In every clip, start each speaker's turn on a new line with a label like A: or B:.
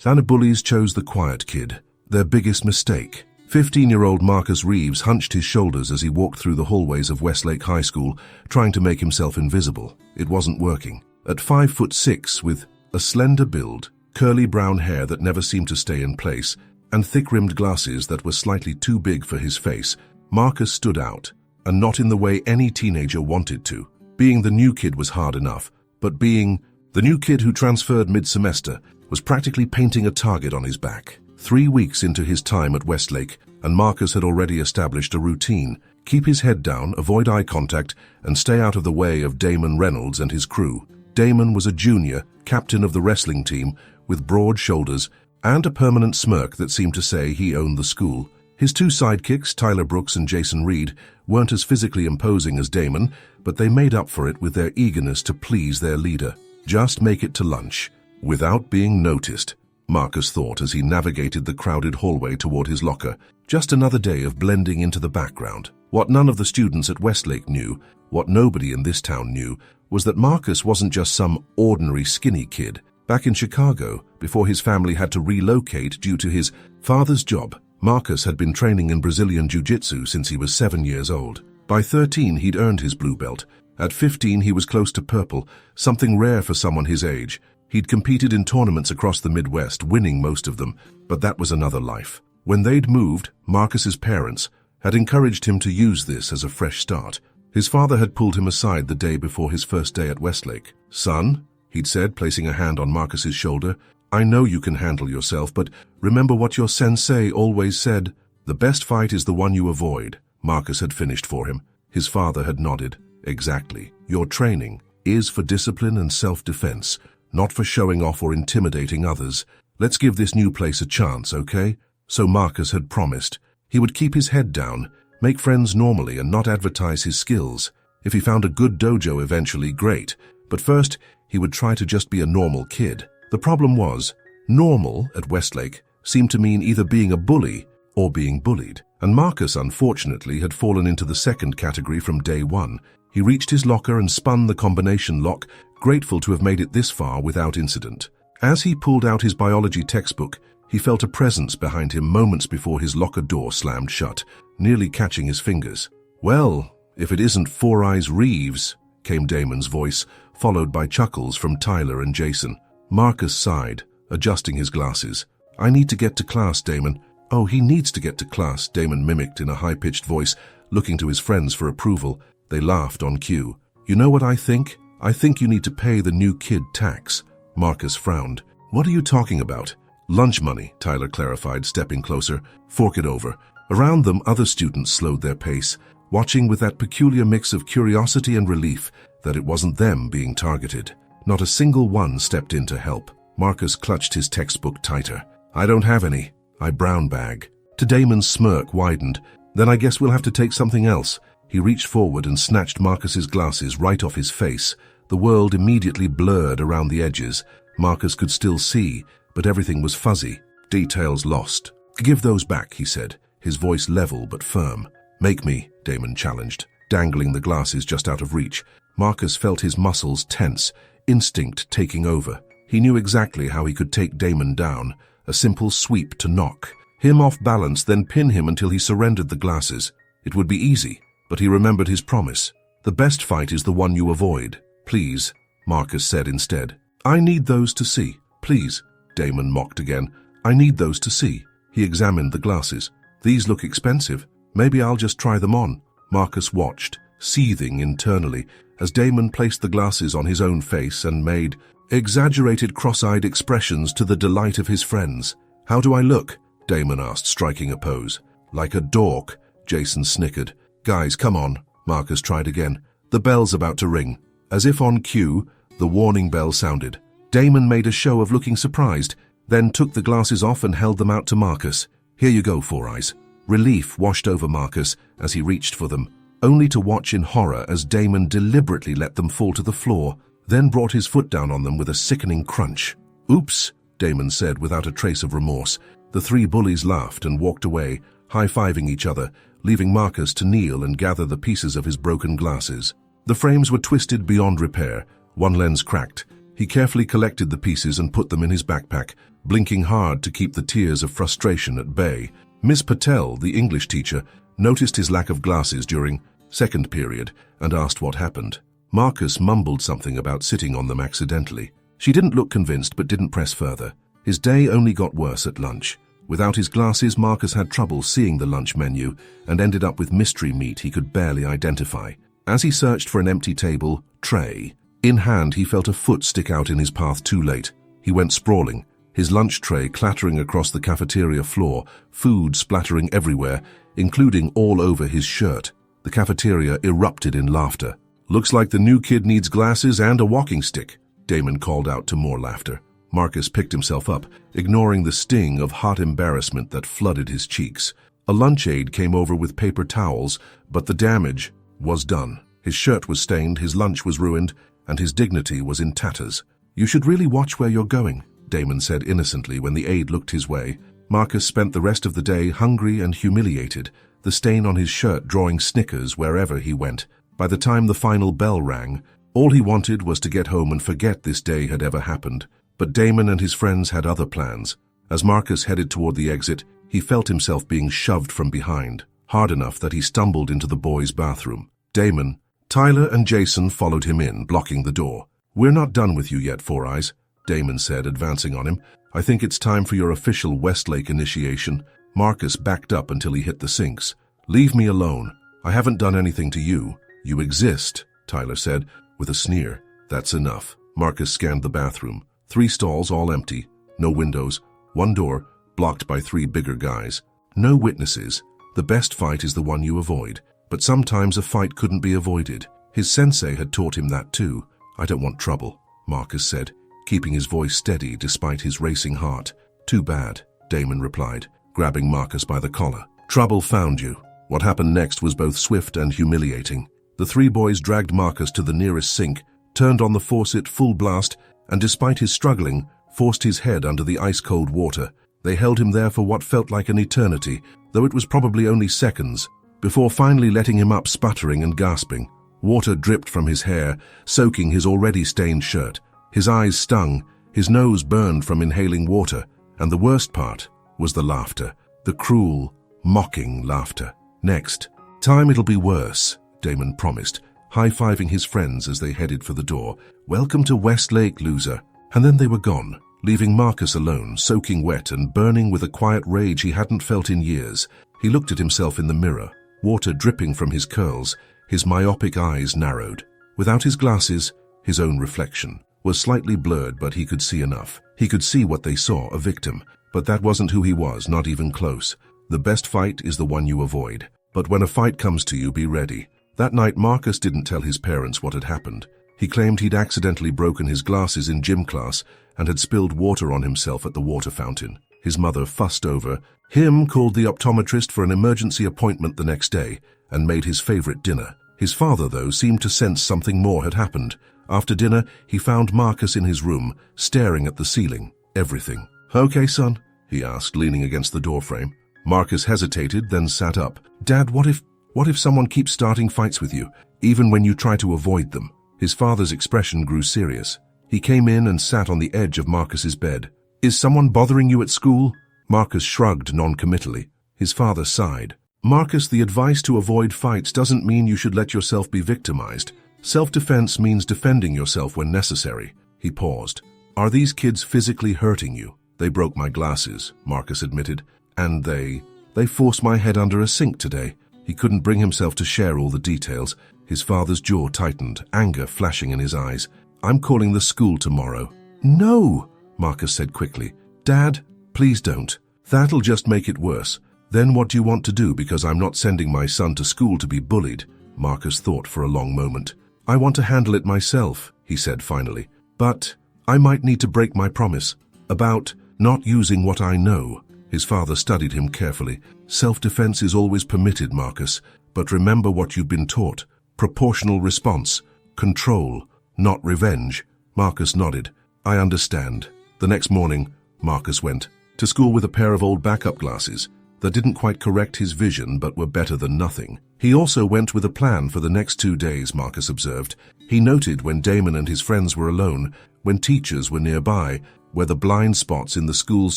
A: The bullies chose the quiet kid, their biggest mistake. 15-year-old Marcus Reeves hunched his shoulders as he walked through the hallways of Westlake High School, trying to make himself invisible. It wasn't working. At 5'6", with a slender build, curly brown hair that never seemed to stay in place, and thick-rimmed glasses that were slightly too big for his face, Marcus stood out, and not in the way any teenager wanted to. Being the new kid was hard enough, but being the new kid who transferred mid-semester was practically painting a target on his back. 3 weeks into his time at Westlake, and Marcus had already established a routine: keep his head down, avoid eye contact, and stay out of the way of Damon Reynolds and his crew. Damon was a junior, captain of the wrestling team, with broad shoulders and a permanent smirk that seemed to say he owned the school. His two sidekicks, Tyler Brooks and Jason Reed, weren't as physically imposing as Damon, but they made up for it with their eagerness to please their leader. Just make it to lunch, without being noticed, Marcus thought as he navigated the crowded hallway toward his locker. Just another day of blending into the background. What none of the students at Westlake knew, what nobody in this town knew, was that Marcus wasn't just some ordinary skinny kid. Back in Chicago, before his family had to relocate due to his father's job, Marcus had been training in Brazilian Jiu-Jitsu since he was 7 years old. By 13, he'd earned his blue belt. At 15, he was close to purple, something rare for someone his age. He'd competed in tournaments across the Midwest, winning most of them, but that was another life. When they'd moved, Marcus's parents had encouraged him to use this as a fresh start. His father had pulled him aside the day before his first day at Westlake. "Son," he'd said, placing a hand on Marcus's shoulder, "I know you can handle yourself, but remember what your sensei always said. The best fight is the one you avoid." Marcus had finished for him. His father had nodded. "Exactly. Your training is for discipline and self-defense, not for showing off or intimidating others. Let's give this new place a chance, okay?" So Marcus had promised. He would keep his head down, make friends normally, and not advertise his skills. If he found a good dojo eventually, great. But first, he would try to just be a normal kid. The problem was, normal at Westlake seemed to mean either being a bully or being bullied. And Marcus, unfortunately, had fallen into the second category from day one. He reached his locker and spun the combination lock, grateful to have made it this far without incident. As he pulled out his biology textbook, he felt a presence behind him moments before his locker door slammed shut, nearly catching his fingers. "Well, if it isn't Four Eyes Reeves," came Damon's voice, followed by chuckles from Tyler and Jason. Marcus sighed, adjusting his glasses. "I need to get to class, Damon." "Oh, he needs to get to class," Damon mimicked in a high-pitched voice, looking to his friends for approval. They laughed on cue. "You know what I think? I think you need to pay the new kid tax." Marcus frowned. "What are you talking about?" "Lunch money," Tyler clarified, stepping closer. "Fork it over." Around them, other students slowed their pace, watching with that peculiar mix of curiosity and relief that it wasn't them being targeted. Not a single one stepped in to help. Marcus clutched his textbook tighter. "I don't have any. I brown bag." To Damon's smirk widened. "Then I guess we'll have to take something else." He reached forward and snatched Marcus's glasses right off his face. The world immediately blurred around the edges. Marcus could still see, but everything was fuzzy, details lost. "Give those back," he said, his voice level but firm. "Make me," Damon challenged, dangling the glasses just out of reach. Marcus felt his muscles tense, instinct taking over. He knew exactly how he could take Damon down. A simple sweep to knock him off balance, then pin him until he surrendered the glasses. It would be easy, but he remembered his promise. "The best fight is the one you avoid." "Please," Marcus said instead. "I need those to see." "Please," Damon mocked again. "I need those to see." He examined the glasses. "These look expensive. Maybe I'll just try them on." Marcus watched, seething internally, as Damon placed the glasses on his own face and made exaggerated cross-eyed expressions to the delight of his friends. "How do I look?" Damon asked, striking a pose. "Like a dork," Jason snickered. "Guys, come on," Marcus tried again. "The bell's about to ring." As if on cue, the warning bell sounded. Damon made a show of looking surprised, then took the glasses off and held them out to Marcus. "Here you go, Four Eyes." Relief washed over Marcus as he reached for them, only to watch in horror as Damon deliberately let them fall to the floor, then brought his foot down on them with a sickening crunch. "Oops," Damon said without a trace of remorse. The three bullies laughed and walked away, high-fiving each other, leaving Marcus to kneel and gather the pieces of his broken glasses. The frames were twisted beyond repair, one lens cracked. He carefully collected the pieces and put them in his backpack, blinking hard to keep the tears of frustration at bay. Miss Patel, the English teacher, noticed his lack of glasses during second period and asked what happened. Marcus mumbled something about sitting on them accidentally. She didn't look convinced but didn't press further. His day only got worse at lunch. Without his glasses, Marcus had trouble seeing the lunch menu and ended up with mystery meat he could barely identify. As he searched for an empty table, tray in hand, he felt a foot stick out in his path too late. He went sprawling, his lunch tray clattering across the cafeteria floor, food splattering everywhere, including all over his shirt. The cafeteria erupted in laughter. "Looks like the new kid needs glasses and a walking stick," Damon called out to more laughter. Marcus picked himself up, ignoring the sting of hot embarrassment that flooded his cheeks. A lunch aide came over with paper towels, but the damage was done. His shirt was stained, his lunch was ruined, and his dignity was in tatters. "You should really watch where you're going," Damon said innocently when the aide looked his way. Marcus spent the rest of the day hungry and humiliated, the stain on his shirt drawing snickers wherever he went. By the time the final bell rang, all he wanted was to get home and forget this day had ever happened. But Damon and his friends had other plans. As Marcus headed toward the exit, he felt himself being shoved from behind, hard enough that he stumbled into the boys' bathroom. Damon, Tyler, and Jason followed him in, blocking the door. "We're not done with you yet, Four Eyes," Damon said, advancing on him. "I think it's time for your official Westlake initiation." Marcus backed up until he hit the sinks. "Leave me alone. I haven't done anything to you. You exist," Tyler said, with a sneer. "That's enough." Marcus scanned the bathroom. 3 stalls, all empty. No windows. 1 door, blocked by 3 bigger guys. No witnesses. The best fight is the one you avoid. But sometimes a fight couldn't be avoided. His sensei had taught him that too. "I don't want trouble," Marcus said, keeping his voice steady despite his racing heart. "Too bad," Damon replied, grabbing Marcus by the collar. "Trouble found you." What happened next was both swift and humiliating. The 3 boys dragged Marcus to the nearest sink, turned on the faucet full blast, and despite his struggling, forced his head under the ice-cold water. They held him there for what felt like an eternity, though it was probably only seconds, before finally letting him up sputtering and gasping. Water dripped from his hair, soaking his already stained shirt. His eyes stung, his nose burned from inhaling water, and the worst part was the laughter, the cruel, mocking laughter. "Next time it'll be worse," Damon promised, high-fiving his friends as they headed for the door. "Welcome to Westlake, loser." And then they were gone, leaving Marcus alone, soaking wet and burning with a quiet rage he hadn't felt in years. He looked at himself in the mirror, water dripping from his curls, his myopic eyes narrowed. Without his glasses, his own reflection was slightly blurred, but he could see enough. He could see what they saw, a victim. But that wasn't who he was, not even close. The best fight is the one you avoid. But when a fight comes to you, be ready. That night, Marcus didn't tell his parents what had happened. He claimed he'd accidentally broken his glasses in gym class and had spilled water on himself at the water fountain. His mother fussed over him, called the optometrist for an emergency appointment the next day, and made his favorite dinner. His father, though, seemed to sense something more had happened. After dinner, he found Marcus in his room, staring at the ceiling. "Everything okay, son?" he asked, leaning against the doorframe. Marcus hesitated, then sat up. "Dad, what if someone keeps starting fights with you, even when you try to avoid them?" His father's expression grew serious. He came in and sat on the edge of Marcus's bed. "Is someone bothering you at school?" Marcus shrugged non-committally. His father sighed. "Marcus, the advice to avoid fights doesn't mean you should let yourself be victimized. Self-defense means defending yourself when necessary." He paused. "Are these kids physically hurting you?" "They broke my glasses," Marcus admitted. "And they forced my head under a sink today." He couldn't bring himself to share all the details. His father's jaw tightened, anger flashing in his eyes. "I'm calling the school tomorrow." "No," Marcus said quickly. "Dad, please don't. That'll just make it worse. Then what do you want to do, because I'm not sending my son to school to be bullied?" Marcus thought for a long moment. "I want to handle it myself," he said finally. "But I might need to break my promise about not using what I know." His father studied him carefully. "Self-defense is always permitted, Marcus, but remember what you've been taught. Proportional response. Control, not revenge." Marcus nodded. "I understand." The next morning, Marcus went to school with a pair of old backup glasses. that didn't quite correct his vision but were better than nothing. He also went with a plan for the next 2 days, Marcus observed. He noted when Damon and his friends were alone, when teachers were nearby, where the blind spots in the school's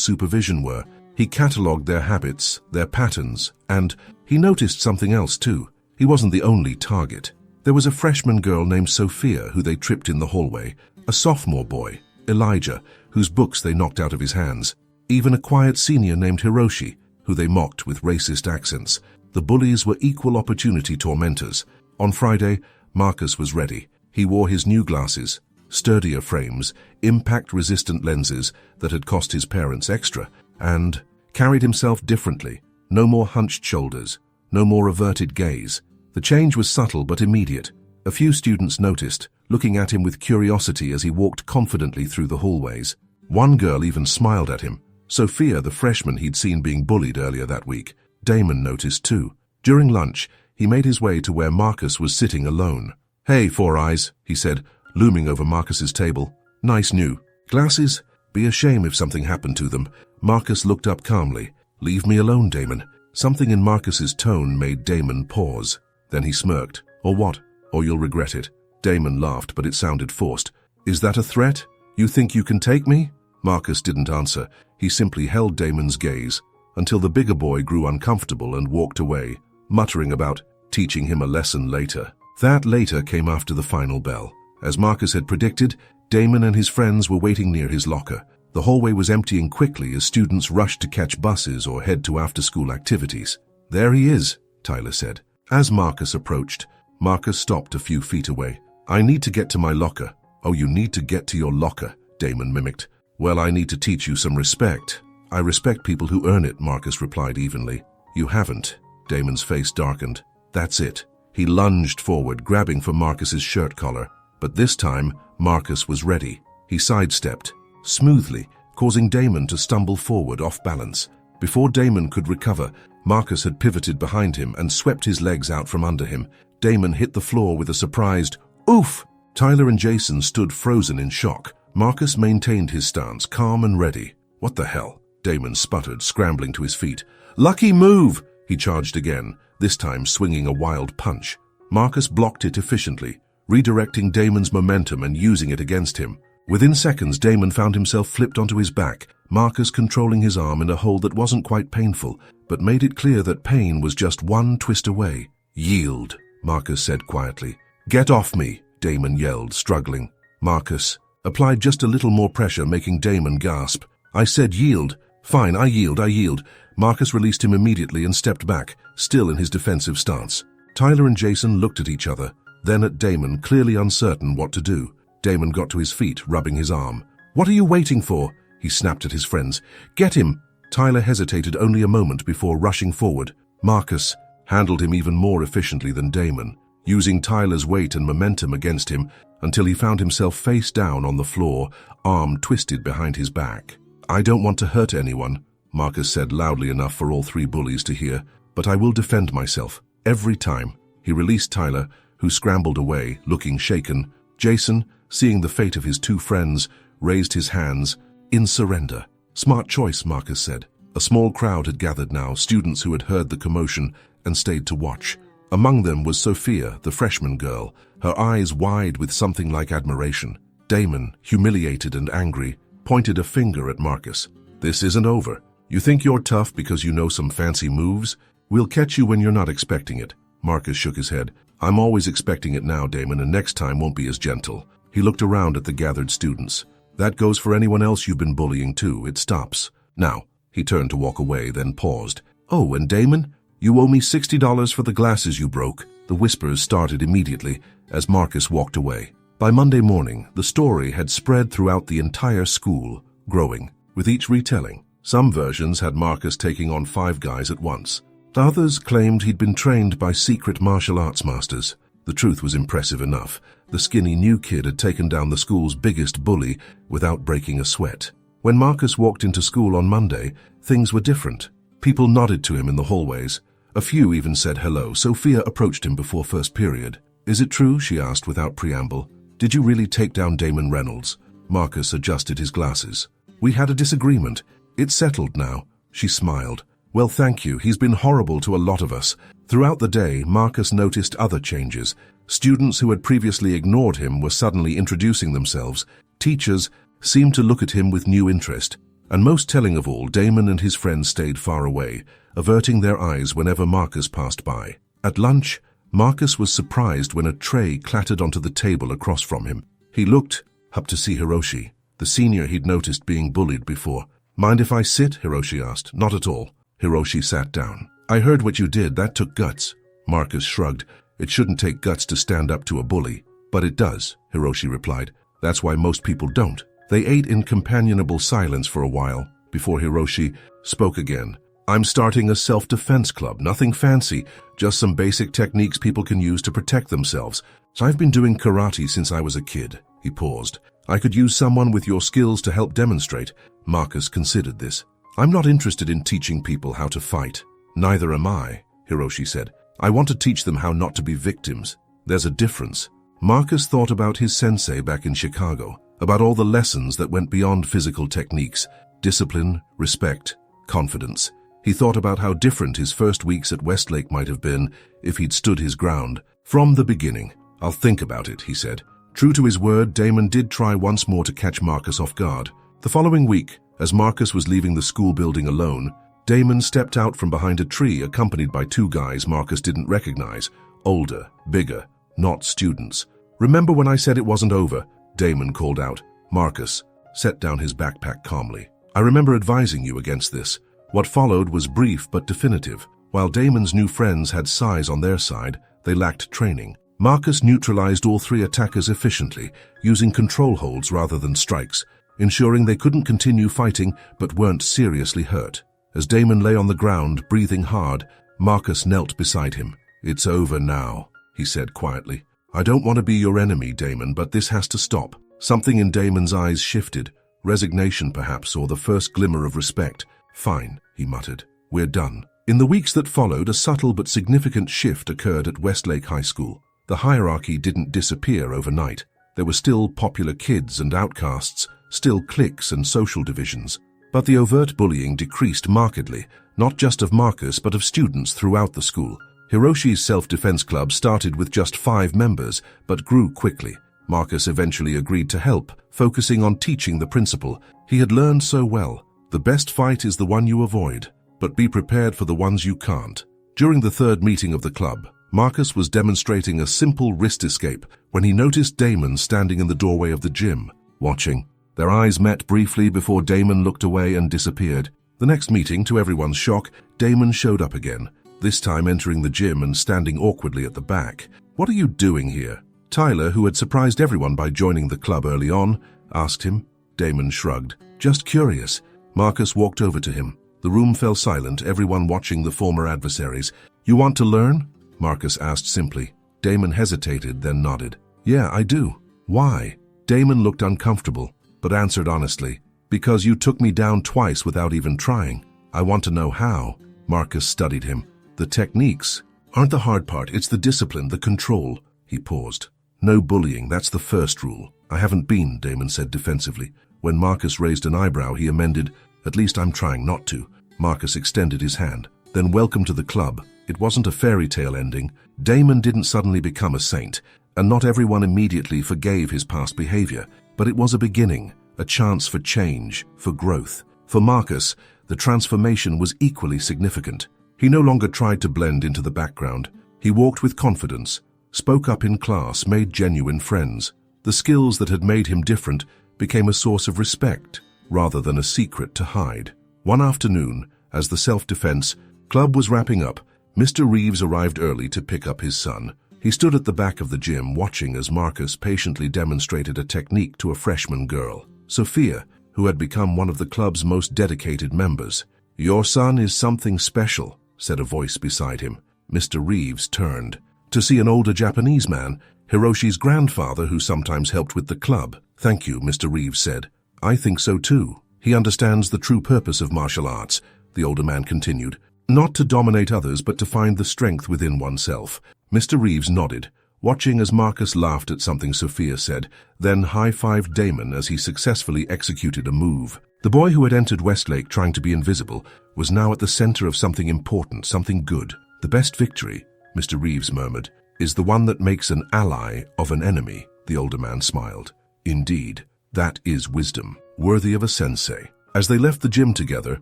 A: supervision were. He catalogued their habits, their patterns, and he noticed something else too. He wasn't the only target. There was a freshman girl named Sophia who they tripped in the hallway, a sophomore boy, Elijah, whose books they knocked out of his hands, even a quiet senior named Hiroshi, who they mocked with racist accents. The bullies were equal opportunity tormentors. On Friday, Marcus was ready. He wore his new glasses, sturdier frames, impact-resistant lenses that had cost his parents extra, and carried himself differently. No more hunched shoulders, no more averted gaze. The change was subtle but immediate. A few students noticed, looking at him with curiosity as he walked confidently through the hallways. One girl even smiled at him. Sophia, the freshman he'd seen being bullied earlier that week. Damon noticed too. During lunch, he made his way to where Marcus was sitting alone. "Hey, Four Eyes," he said, looming over Marcus's table. "Nice new glasses? Be a shame if something happened to them." Marcus looked up calmly. "Leave me alone, Damon." Something in Marcus's tone made Damon pause. Then he smirked. "Or what? Or you'll regret it." Damon laughed, but it sounded forced. "Is that a threat? You think you can take me?" Marcus didn't answer. He simply held Damon's gaze until the bigger boy grew uncomfortable and walked away, muttering about teaching him a lesson later. That later came after the final bell. As Marcus had predicted, Damon and his friends were waiting near his locker. The hallway was emptying quickly as students rushed to catch buses or head to after-school activities. "There he is," Tyler said. As Marcus approached, Marcus stopped a few feet away. "I need to get to my locker." "Oh, you need to get to your locker," Damon mimicked. "Well, I need to teach you some respect." "I respect people who earn it," Marcus replied evenly. "You haven't." Damon's face darkened. "That's it." He lunged forward, grabbing for Marcus's shirt collar. But this time, Marcus was ready. He sidestepped, smoothly, causing Damon to stumble forward off balance. Before Damon could recover, Marcus had pivoted behind him and swept his legs out from under him. Damon hit the floor with a surprised, "Oof!" Tyler and Jason stood frozen in shock. Marcus maintained his stance, calm and ready. "What the hell?" Damon sputtered, scrambling to his feet. "Lucky move!" He charged again, this time swinging a wild punch. Marcus blocked it efficiently, redirecting Damon's momentum and using it against him. Within seconds, Damon found himself flipped onto his back, Marcus controlling his arm in a hold that wasn't quite painful, but made it clear that pain was just one twist away. "Yield," Marcus said quietly. "Get off me," Damon yelled, struggling. Marcus applied just a little more pressure, making Damon gasp. "I said yield." "Fine, I yield. Marcus released him immediately and stepped back, still in his defensive stance. Tyler and Jason looked at each other, then at Damon, clearly uncertain what to do. Damon got to his feet, rubbing his arm. "What are you waiting for?" he snapped at his friends. "Get him!" Tyler hesitated only a moment before rushing forward. Marcus handled him even more efficiently than Damon, using Tyler's weight and momentum against him until he found himself face down on the floor, arm twisted behind his back. "I don't want to hurt anyone," Marcus said loudly enough for all 3 bullies to hear, "but I will defend myself. Every time." He released Tyler, who scrambled away, looking shaken. Jason, seeing the fate of his 2 friends, raised his hands, in surrender. "Smart choice," Marcus said. A small crowd had gathered now, students who had heard the commotion and stayed to watch. Among them was Sophia, the freshman girl, her eyes wide with something like admiration. Damon, humiliated and angry, pointed a finger at Marcus. "This isn't over. You think you're tough because you know some fancy moves? We'll catch you when you're not expecting it." Marcus shook his head. "I'm always expecting it now, Damon, and next time won't be as gentle." He looked around at the gathered students. "That goes for anyone else you've been bullying too. It stops. Now." He turned to walk away, then paused. "Oh, and Damon, you owe me $60 for the glasses you broke." The whispers started immediately as Marcus walked away. By Monday morning, the story had spread throughout the entire school, growing with each retelling. Some versions had Marcus taking on 5 guys at once. Others claimed he'd been trained by secret martial arts masters. The truth was impressive enough. The skinny new kid had taken down the school's biggest bully without breaking a sweat. When Marcus walked into school on Monday, things were different. People nodded to him in the hallways. A few even said hello. Sophia approached him before first period. "Is it true?" she asked without preamble. "Did you really take down Damon Reynolds?" Marcus adjusted his glasses. "We had a disagreement. It's settled now." She smiled. Well, thank you. He's been horrible to a lot of us. Throughout the day, Marcus noticed other changes. Students who had previously ignored him were suddenly introducing themselves. Teachers seemed to look at him with new interest. And most telling of all, Damon and his friends stayed far away, averting their eyes whenever Marcus passed by. At lunch, Marcus was surprised when a tray clattered onto the table across from him. He looked up to see Hiroshi, the senior he'd noticed being bullied before. "Mind if I sit?" Hiroshi asked. "Not at all." Hiroshi sat down. "I heard what you did. That took guts." Marcus shrugged. "It shouldn't take guts to stand up to a bully." "But it does," Hiroshi replied. "That's why most people don't." They ate in companionable silence for a while, before Hiroshi spoke again. "I'm starting a self-defense club. Nothing fancy, just some basic techniques people can use to protect themselves. I've been doing karate since I was a kid." He paused. "I could use someone with your skills to help demonstrate." Marcus considered this. "I'm not interested in teaching people how to fight." "Neither am I," Hiroshi said. "I want to teach them how not to be victims. There's a difference." Marcus thought about his sensei back in Chicago, about all the lessons that went beyond physical techniques: discipline, respect, confidence. He thought about how different his first weeks at Westlake might have been if he'd stood his ground from the beginning. "I'll think about it," he said. True to his word, Damon did try once more to catch Marcus off guard. The following week, as Marcus was leaving the school building alone, Damon stepped out from behind a tree accompanied by two guys Marcus didn't recognize. Older, bigger, not students. "Remember when I said it wasn't over?" Damon called out. Marcus set down his backpack calmly. "I remember advising you against this." What followed was brief but definitive. While Damon's new friends had size on their side, they lacked training. Marcus neutralized all three attackers efficiently, using control holds rather than strikes, ensuring they couldn't continue fighting but weren't seriously hurt. As Damon lay on the ground, breathing hard, Marcus knelt beside him. "It's over now," he said quietly. "I don't want to be your enemy, Damon, but this has to stop." Something in Damon's eyes shifted, resignation perhaps, or the first glimmer of respect. "Fine," he muttered. "We're done." In the weeks that followed, a subtle but significant shift occurred at Westlake High School. The hierarchy didn't disappear overnight. There were still popular kids and outcasts, still cliques and social divisions. But the overt bullying decreased markedly, not just of Marcus but of students throughout the school. Hiroshi's self-defense club started with just 5 members, but grew quickly. Marcus eventually agreed to help, focusing on teaching the principle he had learned so well. The best fight is the one you avoid, but be prepared for the ones you can't. During the third meeting of the club, Marcus was demonstrating a simple wrist escape when he noticed Damon standing in the doorway of the gym, watching. Their eyes met briefly before Damon looked away and disappeared. The next meeting, to everyone's shock, Damon showed up again, this time entering the gym and standing awkwardly at the back. "What are you doing here?" Tyler, who had surprised everyone by joining the club early on, asked him. Damon shrugged. "Just curious." Marcus walked over to him. The room fell silent, everyone watching the former adversaries. "You want to learn?" Marcus asked simply. Damon hesitated, then nodded. "Yeah, I do." "Why?" Damon looked uncomfortable, but answered honestly. "Because you took me down twice without even trying. I want to know how." Marcus studied him. "The techniques aren't the hard part, it's the discipline, the control." He paused. "No bullying, that's the first rule." "I haven't been," Damon said defensively. When Marcus raised an eyebrow, he amended, "At least I'm trying not to." Marcus extended his hand. "Then welcome to the club." It wasn't a fairy tale ending. Damon didn't suddenly become a saint, and not everyone immediately forgave his past behavior. But it was a beginning, a chance for change, for growth. For Marcus, the transformation was equally significant. He no longer tried to blend into the background. He walked with confidence, spoke up in class, made genuine friends. The skills that had made him different became a source of respect, rather than a secret to hide. One afternoon, as the self-defense club was wrapping up, Mr. Reeves arrived early to pick up his son. He stood at the back of the gym watching as Marcus patiently demonstrated a technique to a freshman girl, Sophia, who had become one of the club's most dedicated members. "Your son is something special," said a voice beside him. Mr. Reeves turned to see an older Japanese man, Hiroshi's grandfather, who sometimes helped with the club. "Thank you," Mr. Reeves said. "I think so too. He understands the true purpose of martial arts," the older man continued. "Not to dominate others, but to find the strength within oneself." Mr. Reeves nodded, watching as Marcus laughed at something Sophia said, then high-fived Damon as he successfully executed a move. The boy who had entered Westlake trying to be invisible was now at the center of something important, something good. The best victory, Mr. Reeves murmured, is the one that makes an ally of an enemy, the older man smiled. Indeed, that is wisdom, worthy of a sensei. As they left the gym together,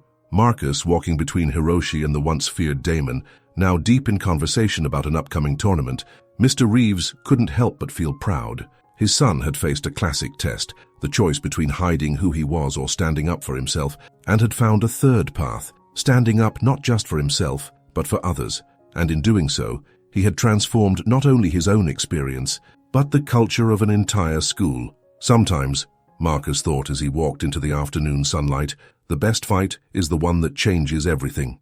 A: Marcus, walking between Hiroshi and the once feared Damon, now deep in conversation about an upcoming tournament, Mr. Reeves couldn't help but feel proud. His son had faced a classic test, the choice between hiding who he was or standing up for himself, and had found a third path, standing up not just for himself, but for others. And in doing so, he had transformed not only his own experience, but the culture of an entire school. Sometimes, Marcus thought as he walked into the afternoon sunlight, the best fight is the one that changes everything.